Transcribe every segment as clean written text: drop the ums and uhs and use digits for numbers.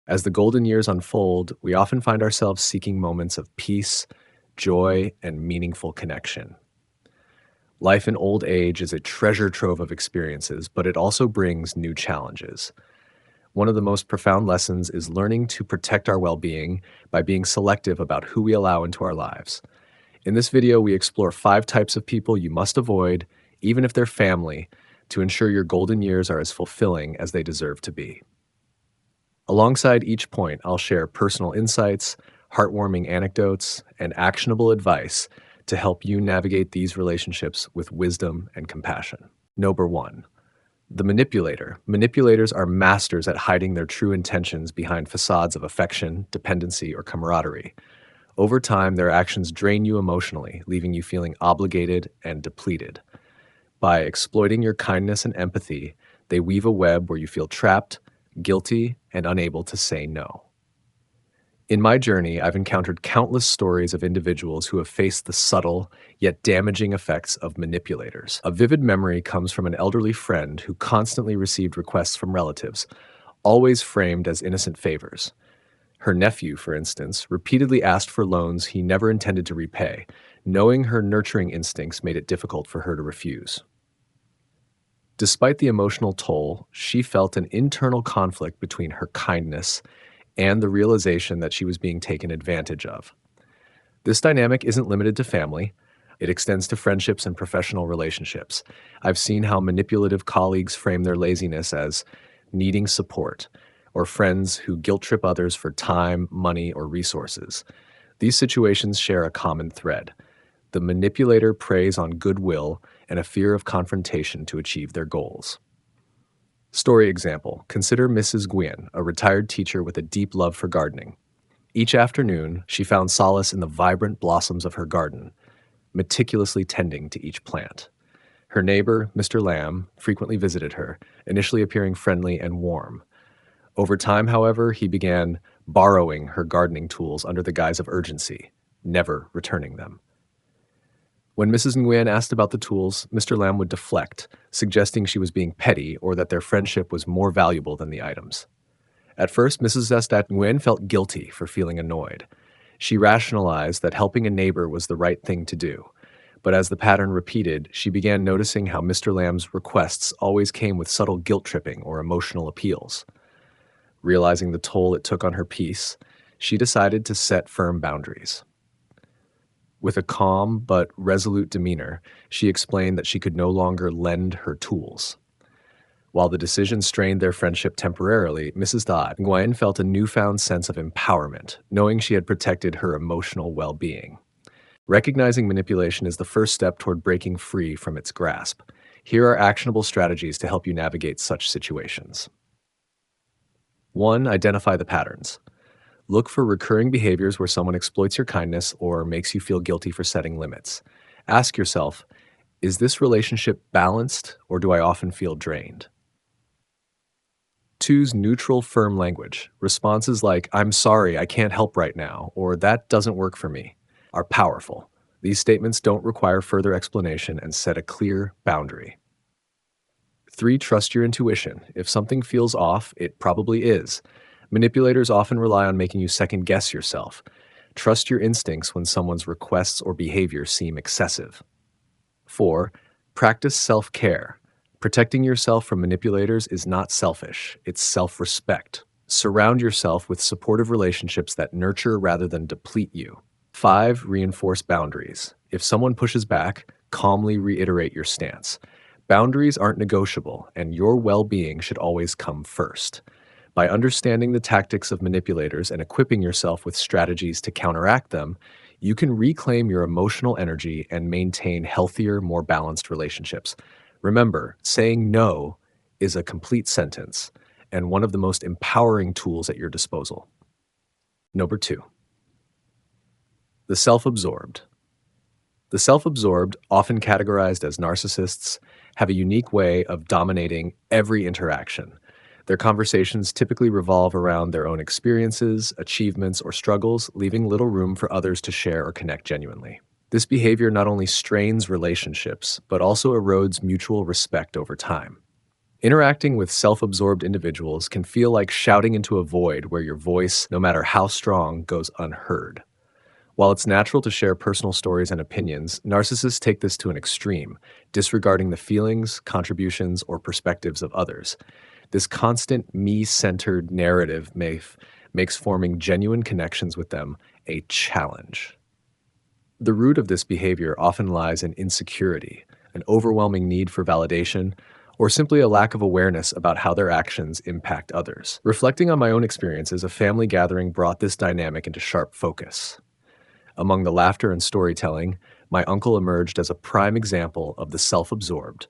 As the golden years unfold, we often find ourselves seeking moments of peace, joy, and meaningful connection. Life in old age is a treasure trove of experiences, but it also brings new challenges. One of the most profound lessons is learning to protect our well being by being selective about who we allow into our lives. In this video, we explore 5 types of people you must avoid, even if they're family, to ensure your golden years are as fulfilling as they deserve to be. Alongside each point, I'll share personal insights, heartwarming anecdotes, and actionable advice to help you navigate these relationships with wisdom and compassion. Number 1. The manipulator. Manipulators are masters at hiding their true intentions behind facades of affection, dependency, or camaraderie. Over time, their actions drain you emotionally, leaving you feeling obligated and depleted. By exploiting your kindness and empathy, they weave a web where you feel trapped, guilty, and unable to say no. In my journey, I've encountered countless stories of individuals who have faced the subtle, yet damaging effects of manipulators. A vivid memory comes from an elderly friend who constantly received requests from relatives, always framed as innocent favors. Her nephew, for instance, repeatedly asked for loans he never intended to repay, knowing her nurturing instincts made it difficult for her to refuse. Despite the emotional toll, she felt an internal conflict between her kindness and the realization that she was being taken advantage of. This dynamic isn't limited to family. It extends to friendships and professional relationships. I've seen how manipulative colleagues frame their laziness as needing support, or friends who guilt trip others for time, money, or resources. These situations share a common thread. The manipulator preys on goodwill and a fear of confrontation to achieve their goals. Story example. Consider Mrs. Gwynn, a retired teacher with a deep love for gardening. Each afternoon, she found solace in the vibrant blossoms of her garden, meticulously tending to each plant. Her neighbor, Mr. Lamb, frequently visited her, initially appearing friendly and warm. Over time, however, he began borrowing her gardening tools under the guise of urgency, never returning them. When Mrs. Nguyen asked about the tools, Mr. Lamb would deflect, suggesting she was being petty or that their friendship was more valuable than the items. At first, Mrs. Estat Nguyen felt guilty for feeling annoyed. She rationalized that helping a neighbor was the right thing to do. But as the pattern repeated, she began noticing how Mr. Lamb's requests always came with subtle guilt-tripping or emotional appeals. Realizing the toll it took on her peace, she decided to set firm boundaries. With a calm but resolute demeanor, she explained that she could no longer lend her tools. While the decision strained their friendship temporarily, Mrs. Dodd Nguyen felt a newfound sense of empowerment, knowing she had protected her emotional well-being. Recognizing manipulation is the first step toward breaking free from its grasp. Here are actionable strategies to help you navigate such situations. 1. Identify the patterns. Look for recurring behaviors where someone exploits your kindness or makes you feel guilty for setting limits. Ask yourself, is this relationship balanced or do I often feel drained? Choose neutral, firm language. Responses like, I'm sorry, I can't help right now, or that doesn't work for me, are powerful. These statements don't require further explanation and set a clear boundary. 3. Trust your intuition. If something feels off, it probably is. Manipulators often rely on making you second-guess yourself. Trust your instincts when someone's requests or behavior seem excessive. 4. Practice self-care. Protecting yourself from manipulators is not selfish, it's self-respect. Surround yourself with supportive relationships that nurture rather than deplete you. 5. Reinforce boundaries. If someone pushes back, calmly reiterate your stance. Boundaries aren't negotiable, and your well-being should always come first. By understanding the tactics of manipulators and equipping yourself with strategies to counteract them, you can reclaim your emotional energy and maintain healthier, more balanced relationships. Remember, saying no is a complete sentence and one of the most empowering tools at your disposal. Number 2. The self-absorbed. The self-absorbed, often categorized as narcissists, have a unique way of dominating every interaction. Their conversations typically revolve around their own experiences, achievements, or struggles, leaving little room for others to share or connect genuinely. This behavior not only strains relationships, but also erodes mutual respect over time. Interacting with self absorbed individuals can feel like shouting into a void where your voice, no matter how strong, goes unheard. While it's natural to share personal stories and opinions, narcissists take this to an extreme, disregarding the feelings, contributions, or perspectives of others. This constant me centered narrative makes forming genuine connections with them a challenge. The root of this behavior often lies in insecurity, an overwhelming need for validation, or simply a lack of awareness about how their actions impact others. Reflecting on my own experiences, a family gathering brought this dynamic into sharp focus. Among the laughter and storytelling, my uncle emerged as a prime example of the self absorbed.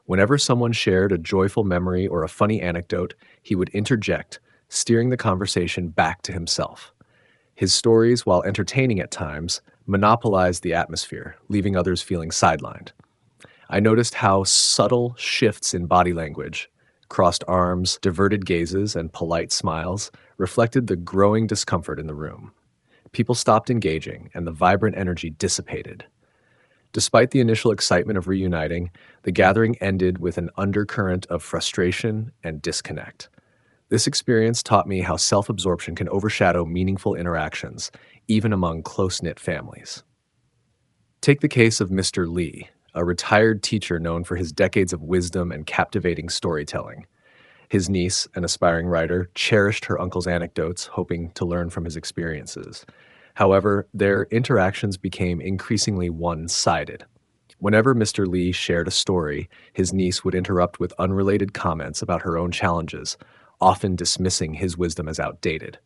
Whenever someone shared a joyful memory or a funny anecdote, he would interject, steering the conversation back to himself. His stories, while entertaining at times, monopolized the atmosphere, leaving others feeling sidelined. I noticed how subtle shifts in body language, crossed arms, diverted gazes, and polite smiles reflected the growing discomfort in the room. People stopped engaging, and the vibrant energy dissipated. Despite the initial excitement of reuniting, the gathering ended with an undercurrent of frustration and disconnect. This experience taught me how self absorption can overshadow meaningful interactions, even among close knit families. Take the case of Mr. Lee, a retired teacher known for his decades of wisdom and captivating storytelling. His niece, an aspiring writer, cherished her uncle's anecdotes, hoping to learn from his experiences. However, their interactions became increasingly one sided. Whenever Mr. Lee shared a story, his niece would interrupt with unrelated comments about her own challenges, often dismissing his wisdom as outdated.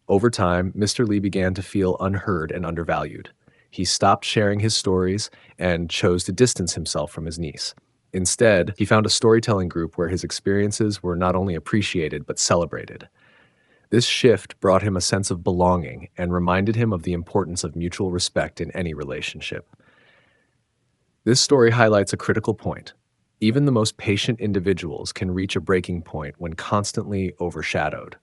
Over time, Mr. Lee began to feel unheard and undervalued. He stopped sharing his stories and chose to distance himself from his niece. Instead, he found a storytelling group where his experiences were not only appreciated but celebrated. This shift brought him a sense of belonging and reminded him of the importance of mutual respect in any relationship. This story highlights a critical point. Even the most patient individuals can reach a breaking point when constantly overshadowed.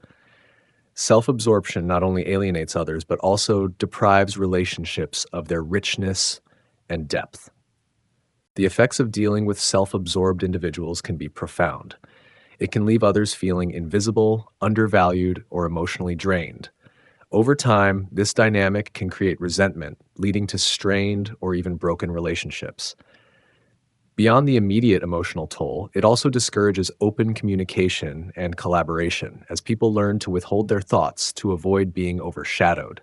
Self-absorption not only alienates others, but also deprives relationships of their richness and depth. The effects of dealing with self-absorbed individuals can be profound. It can leave others feeling invisible, undervalued, or emotionally drained. Over time, this dynamic can create resentment, leading to strained or even broken relationships. Beyond the immediate emotional toll, it also discourages open communication and collaboration as people learn to withhold their thoughts to avoid being overshadowed.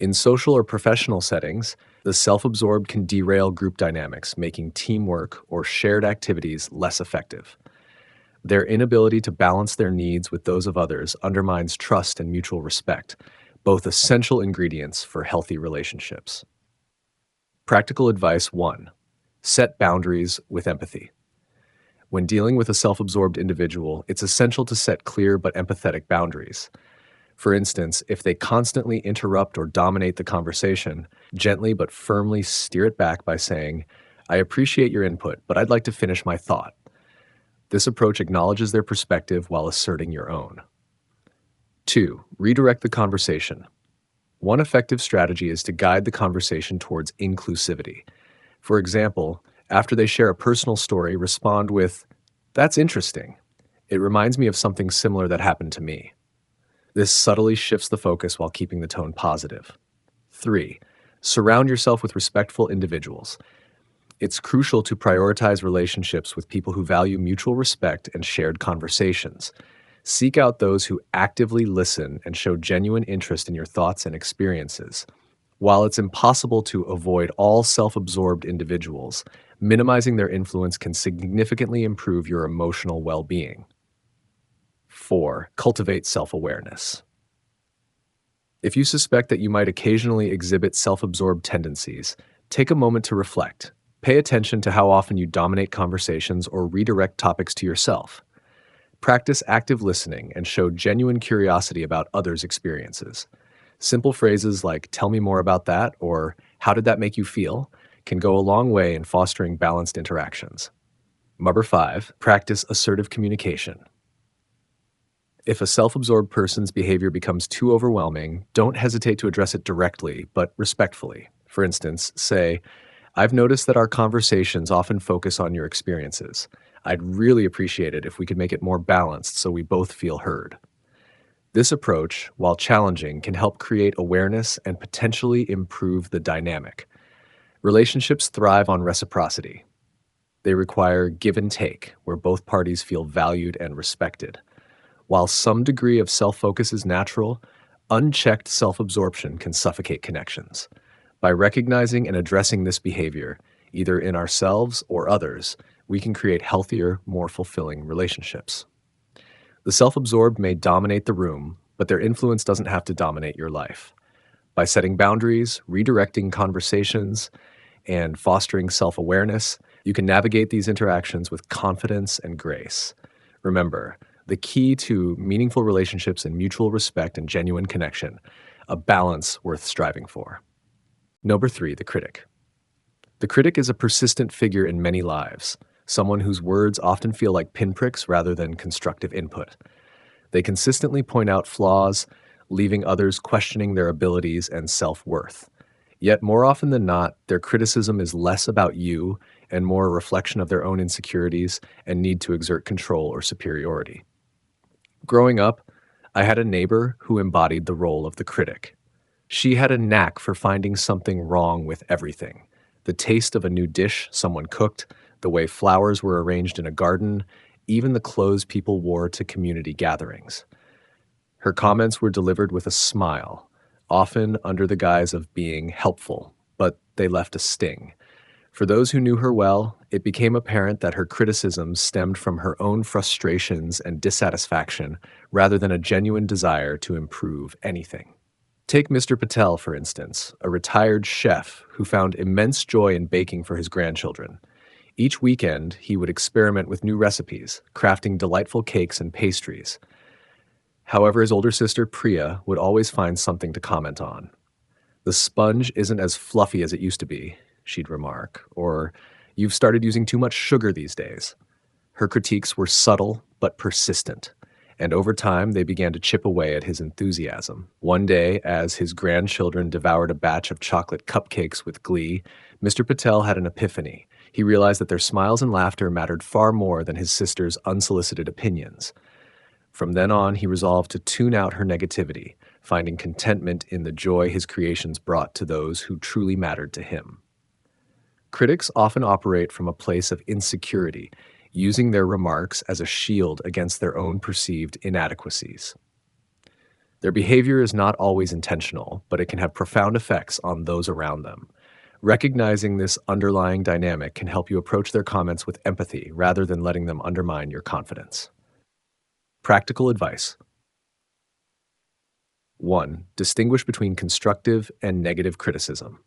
In social or professional settings, the self-absorbed can derail group dynamics, making teamwork or shared activities less effective. Their inability to balance their needs with those of others undermines trust and mutual respect, both essential ingredients for healthy relationships. Practical advice 1. Set boundaries with empathy. When dealing with a self-absorbed individual, it's essential to set clear but empathetic boundaries. For instance, if they constantly interrupt or dominate the conversation, gently but firmly steer it back by saying, "I appreciate your input, but I'd like to finish my thought." This approach acknowledges their perspective while asserting your own. 2. Redirect the conversation. One effective strategy is to guide the conversation towards inclusivity. For example, after they share a personal story, respond with, "That's interesting. It reminds me of something similar that happened to me." This subtly shifts the focus while keeping the tone positive. 3. Surround yourself with respectful individuals. It's crucial to prioritize relationships with people who value mutual respect and shared conversations. Seek out those who actively listen and show genuine interest in your thoughts and experiences. While it's impossible to avoid all self-absorbed individuals, minimizing their influence can significantly improve your emotional well-being. 4. Cultivate self-awareness. If you suspect that you might occasionally exhibit self-absorbed tendencies, take a moment to reflect. Pay attention to how often you dominate conversations or redirect topics to yourself. Practice active listening and show genuine curiosity about others' experiences. Simple phrases like, "Tell me more about that," or "How did that make you feel?" can go a long way in fostering balanced interactions. Number 5, practice assertive communication. If a self-absorbed person's behavior becomes too overwhelming, don't hesitate to address it directly, but respectfully. For instance, say, "I've noticed that our conversations often focus on your experiences. I'd really appreciate it if we could make it more balanced so we both feel heard. This approach, while challenging, can help create awareness and potentially improve the dynamic. Relationships thrive on reciprocity. They require give and take, where both parties feel valued and respected. While some degree of self focus is natural, unchecked self absorption can suffocate connections. By recognizing and addressing this behavior, either in ourselves or others, we can create healthier, more fulfilling relationships. The self absorbed may dominate the room, but their influence doesn't have to dominate your life. By setting boundaries, redirecting conversations, and fostering self awareness, you can navigate these interactions with confidence and grace. Remember, the key to meaningful relationships and mutual respect and genuine connection, a balance worth striving for. Number 3, the critic. The critic is a persistent figure in many lives, someone whose words often feel like pinpricks rather than constructive input. They consistently point out flaws, leaving others questioning their abilities and self-worth. Yet more often than not, their criticism is less about you and more a reflection of their own insecurities and need to exert control or superiority. Growing up, I had a neighbor who embodied the role of the critic. She had a knack for finding something wrong with everything. The taste of a new dish someone cooked, the way flowers were arranged in a garden, even the clothes people wore to community gatherings. Her comments were delivered with a smile, often under the guise of being helpful, but they left a sting. For those who knew her well, it became apparent that her criticisms stemmed from her own frustrations and dissatisfaction rather than a genuine desire to improve anything. Take Mr. Patel, for instance, a retired chef who found immense joy in baking for his grandchildren. Each weekend, he would experiment with new recipes, crafting delightful cakes and pastries. However, his older sister, Priya, would always find something to comment on. "The sponge isn't as fluffy as it used to be," she'd remark, or "You've started using too much sugar these days." Her critiques were subtle but persistent, and over time they began to chip away at his enthusiasm. One day, as his grandchildren devoured a batch of chocolate cupcakes with glee, Mr. Patel had an epiphany. He realized that their smiles and laughter mattered far more than his sister's unsolicited opinions. From then on, he resolved to tune out her negativity, finding contentment in the joy his creations brought to those who truly mattered to him. Critics often operate from a place of insecurity, using their remarks as a shield against their own perceived inadequacies. Their behavior is not always intentional, but it can have profound effects on those around them. Recognizing this underlying dynamic can help you approach their comments with empathy rather than letting them undermine your confidence. Practical advice. 1. Distinguish between constructive and negative criticism.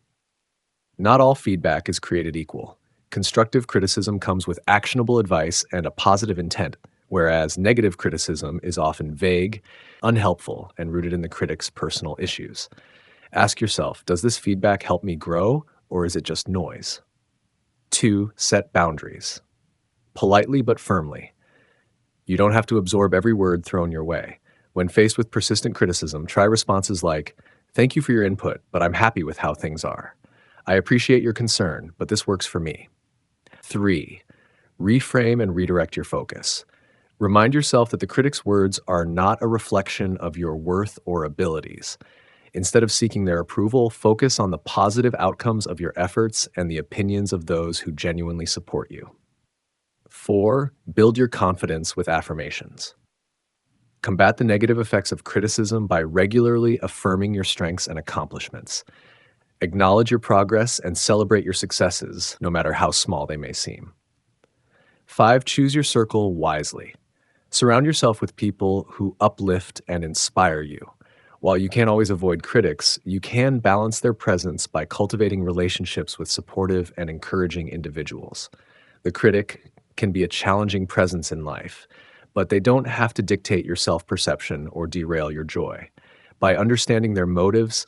Not all feedback is created equal. Constructive criticism comes with actionable advice and a positive intent, whereas negative criticism is often vague, unhelpful, and rooted in the critic's personal issues. Ask yourself, does this feedback help me grow, or is it just noise? 2. Set boundaries. Politely but firmly. You don't have to absorb every word thrown your way. When faced with persistent criticism, try responses like, "Thank you for your input, but I'm happy with how things are. I appreciate your concern, but this works for me." 3. Reframe and redirect your focus. Remind yourself that the critic's words are not a reflection of your worth or abilities. Instead of seeking their approval, focus on the positive outcomes of your efforts and the opinions of those who genuinely support you. 4. Build your confidence with affirmations. Combat the negative effects of criticism by regularly affirming your strengths and accomplishments. Acknowledge your progress and celebrate your successes, no matter how small they may seem. 5. Choose your circle wisely. Surround yourself with people who uplift and inspire you. While you can't always avoid critics, you can balance their presence by cultivating relationships with supportive and encouraging individuals. The critic can be a challenging presence in life, but they don't have to dictate your self-perception or derail your joy. By understanding their motives,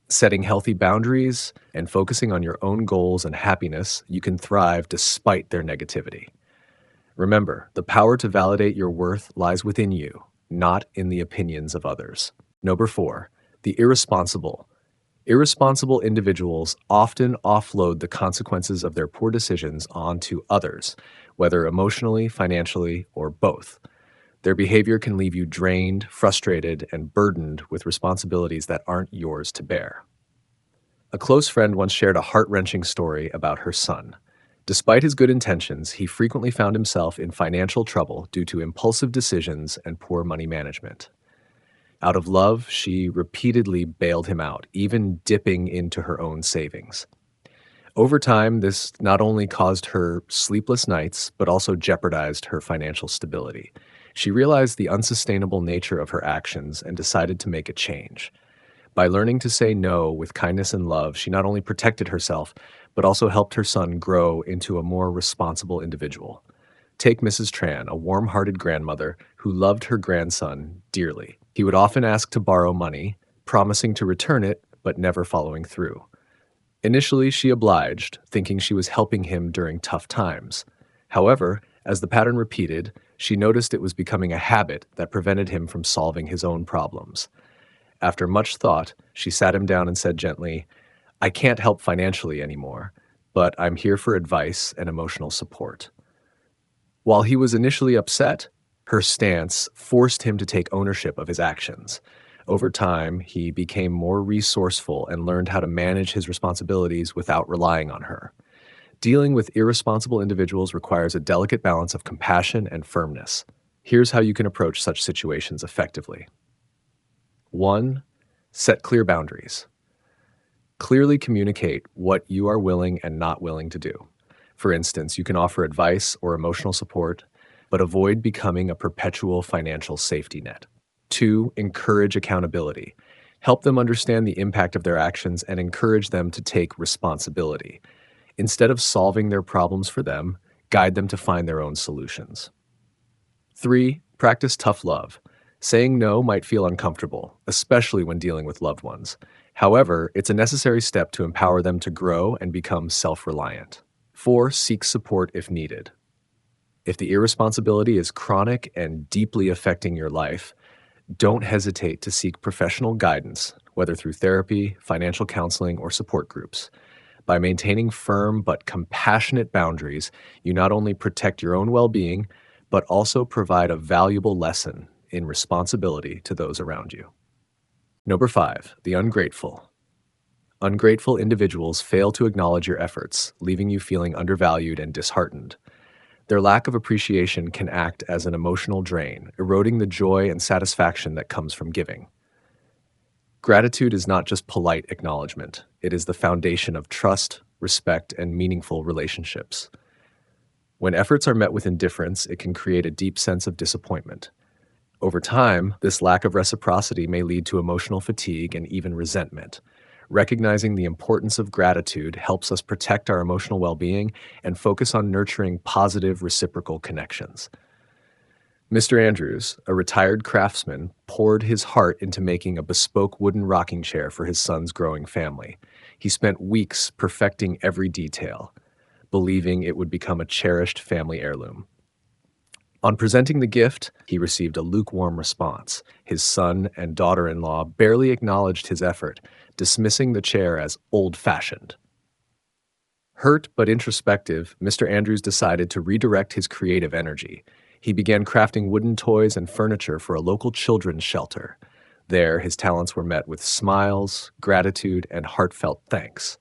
setting healthy boundaries, and focusing on your own goals and happiness, you can thrive despite their negativity. Remember, the power to validate your worth lies within you, not in the opinions of others. Number 4, the irresponsible Irresponsible individuals often offload the consequences of their poor decisions onto others, whether emotionally, financially, or both. Their behavior can leave you drained, frustrated, and burdened with responsibilities that aren't yours to bear. A close friend once shared a heart-wrenching story about her son. Despite his good intentions, he frequently found himself in financial trouble due to impulsive decisions and poor money management. Out of love, she repeatedly bailed him out, even dipping into her own savings. Over time, this not only caused her sleepless nights, but also jeopardized her financial stability. She realized the unsustainable nature of her actions and decided to make a change. By learning to say no with kindness and love, she not only protected herself, but also helped her son grow into a more responsible individual. Take Mrs. Tran, a warm hearted grandmother who loved her grandson dearly. He would often ask to borrow money, promising to return it, but never following through. Initially, she obliged, thinking she was helping him during tough times. However, as the pattern repeated, she noticed it was becoming a habit that prevented him from solving his own problems. After much thought, she sat him down and said gently, "I can't help financially anymore, but I'm here for advice and emotional support." While he was initially upset, her stance forced him to take ownership of his actions. Over time, he became more resourceful and learned how to manage his responsibilities without relying on her. Dealing with irresponsible individuals requires a delicate balance of compassion and firmness. Here's how you can approach such situations effectively. 1. Set clear boundaries. Clearly communicate what you are willing and not willing to do. For instance, you can offer advice or emotional support, but avoid becoming a perpetual financial safety net. 2. Encourage accountability. Help them understand the impact of their actions and encourage them to take responsibility. Instead of solving their problems for them, guide them to find their own solutions. 3. Practice tough love. Saying no might feel uncomfortable, especially when dealing with loved ones. However, it's a necessary step to empower them to grow and become self-reliant. 4. Seek support if needed. If the irresponsibility is chronic and deeply affecting your life, don't hesitate to seek professional guidance, whether through therapy, financial counseling, or support groups. By maintaining firm but compassionate boundaries, you not only protect your own well-being, but also provide a valuable lesson in responsibility to those around you. Number 5, the ungrateful. Ungrateful individuals fail to acknowledge your efforts, leaving you feeling undervalued and disheartened. Their lack of appreciation can act as an emotional drain, eroding the joy and satisfaction that comes from giving. Gratitude is not just polite acknowledgement. It is the foundation of trust, respect, and meaningful relationships. When efforts are met with indifference, it can create a deep sense of disappointment. Over time, this lack of reciprocity may lead to emotional fatigue and even resentment. Recognizing the importance of gratitude helps us protect our emotional well-being and focus on nurturing positive reciprocal connections. Mr. Andrews, a retired craftsman, poured his heart into making a bespoke wooden rocking chair for his son's growing family. He spent weeks perfecting every detail, believing it would become a cherished family heirloom. On presenting the gift, he received a lukewarm response. His son and daughter-in-law barely acknowledged his effort, dismissing the chair as old-fashioned. Hurt but introspective, Mr. Andrews decided to redirect his creative energy. He began crafting wooden toys and furniture for a local children's shelter. There, his talents were met with smiles, gratitude, and heartfelt thanks.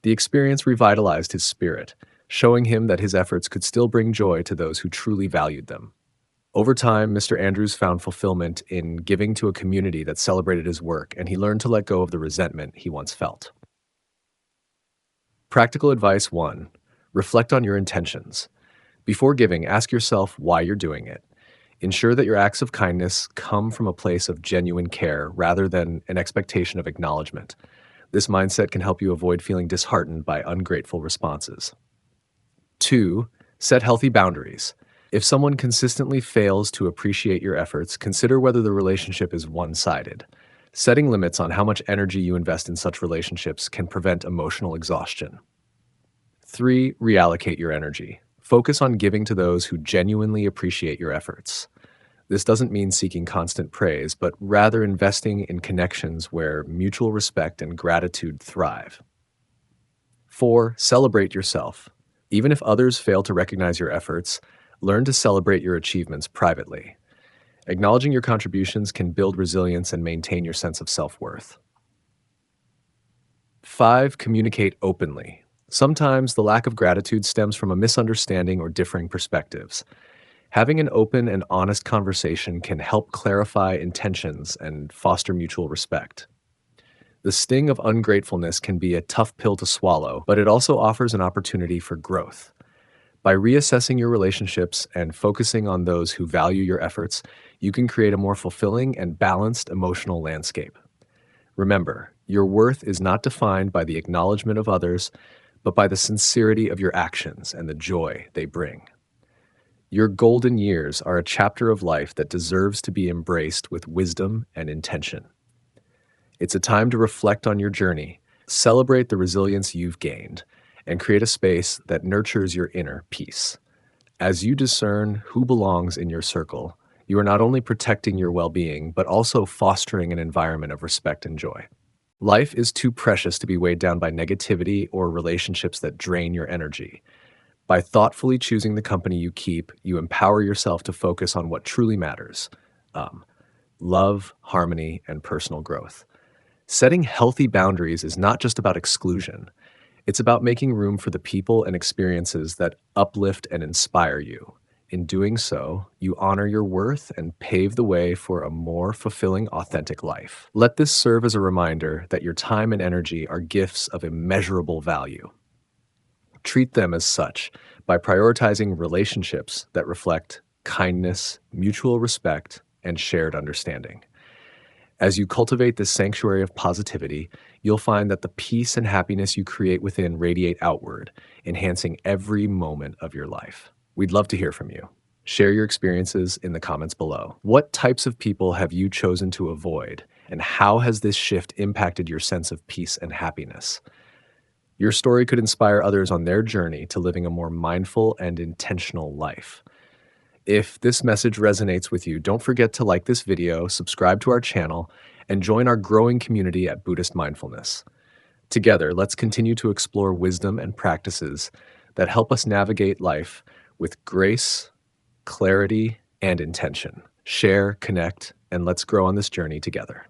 The experience revitalized his spirit, showing him that his efforts could still bring joy to those who truly valued them. Over time, Mr. Andrews found fulfillment in giving to a community that celebrated his work, and he learned to let go of the resentment he once felt. Practical advice 1. Reflect on your intentions. Before giving, ask yourself why you're doing it. Ensure that your acts of kindness come from a place of genuine care rather than an expectation of acknowledgement. This mindset can help you avoid feeling disheartened by ungrateful responses. 2. Set healthy boundaries. If someone consistently fails to appreciate your efforts, consider whether the relationship is one-sided. Setting limits on how much energy you invest in such relationships can prevent emotional exhaustion. 3. Reallocate your energy. Focus on giving to those who genuinely appreciate your efforts. This doesn't mean seeking constant praise, but rather investing in connections where mutual respect and gratitude thrive. 4. Celebrate yourself. Even if others fail to recognize your efforts, learn to celebrate your achievements privately. Acknowledging your contributions can build resilience and maintain your sense of self-worth. 5. Communicate openly. Sometimes the lack of gratitude stems from a misunderstanding or differing perspectives. Having an open and honest conversation can help clarify intentions and foster mutual respect. The sting of ungratefulness can be a tough pill to swallow, but it also offers an opportunity for growth. By reassessing your relationships and focusing on those who value your efforts, you can create a more fulfilling and balanced emotional landscape. Remember, your worth is not defined by the acknowledgement of others, but by the sincerity of your actions and the joy they bring. Your golden years are a chapter of life that deserves to be embraced with wisdom and intention. It's a time to reflect on your journey, celebrate the resilience you've gained, and create a space that nurtures your inner peace. As you discern who belongs in your circle, you are not only protecting your well-being, but also fostering an environment of respect and joy. Life is too precious to be weighed down by negativity or relationships that drain your energy. By thoughtfully choosing the company you keep, you empower yourself to focus on what truly matters: um, love, harmony, and personal growth. Setting healthy boundaries is not just about exclusion. It's about making room for the people and experiences that uplift and inspire you. In doing so, you honor your worth and pave the way for a more fulfilling, authentic life. Let this serve as a reminder that your time and energy are gifts of immeasurable value. Treat them as such by prioritizing relationships that reflect kindness, mutual respect, and shared understanding. As you cultivate this sanctuary of positivity, you'll find that the peace and happiness you create within radiate outward, enhancing every moment of your life. We'd love to hear from you. Share your experiences in the comments below. What types of people have you chosen to avoid, and how has this shift impacted your sense of peace and happiness? Your story could inspire others on their journey to living a more mindful and intentional life. If this message resonates with you, don't forget to like this video, subscribe to our channel, and join our growing community at Buddhist Mindfulness. Together, let's continue to explore wisdom and practices that help us navigate life with grace, clarity, and intention. Share, connect, and let's grow on this journey together.